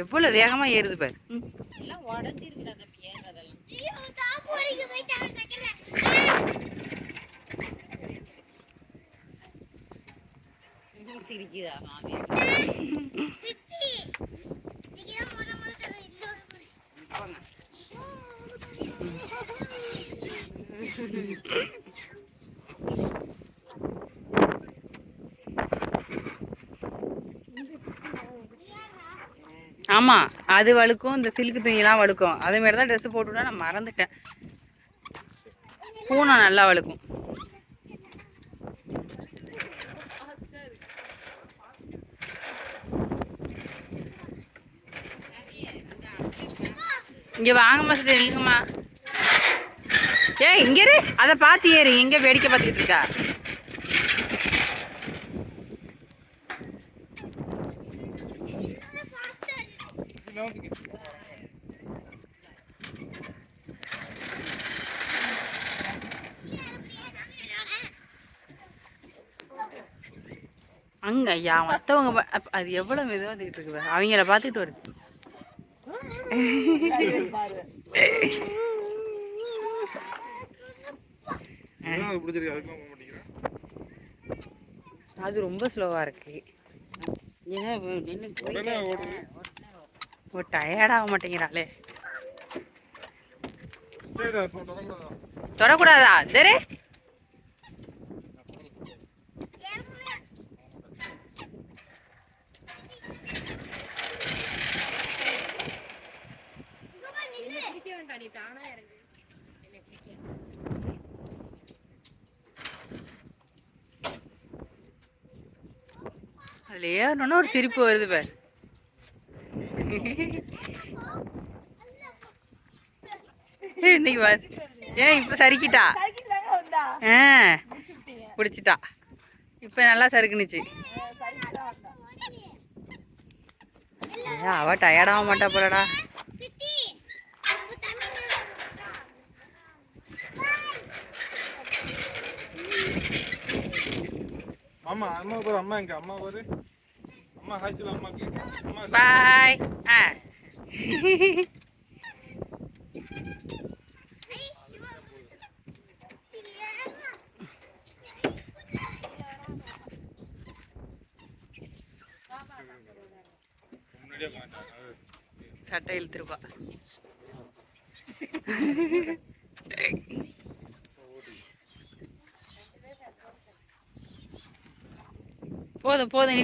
எவ்வளவு வேகமா ஏறுது பாரு. எல்லாம் உடஞ்சிருக்குடா தம்பி ஏறதெல்லாம். சிரிக்குதா மாமியா? ஆமா, அது வழுக்கும், இந்த சில்க் துணியெல்லாம் வழுக்கும். அதே மாதிரி தான் ட்ரெஸ் போட்டுவிட்டா நான் மறந்துட்டேன். பூனை நல்லா வழுக்கும். இங்க வாங்க மாசத்து இல்லைங்கம்மா. இங்க இரு, அதை பார்த்து ஏறு. எங்க வேடிக்கை பார்த்துக்கிட்டு இருக்கா? அங்க ஐயா மற்றவங்க அது எவ்வளவு மெதுவாக வந்துக்கிட்டு இருக்குது. அவங்கள பார்த்துக்கிட்டு வருது. அது ரொம்ப ஸ்லோவா இருக்கு. டயர்ட் ஆக மாட்டேங்கிறாளே. தொடக்கூடாதா? சரி, அதுல ஏறணும்னா ஒரு சிரிப்பு வருது பாரு. இன்னைக்கு ஏன் இப்ப சறுக்கிட்டா? பிடிச்சிட்டா. இப்ப நல்லா சறுக்குனுச்சு. அவ டயர்ட் ஆக மாட்டா போலடா. அம்மா அம்மா பாரு, அம்மா எங்க அம்மா பாரு. அம்மா ஹாய் சொல்லு அம்மாக்கு. அம்மா பாய். சட்டை இழுத்துருப்பா. போதும் போதும்.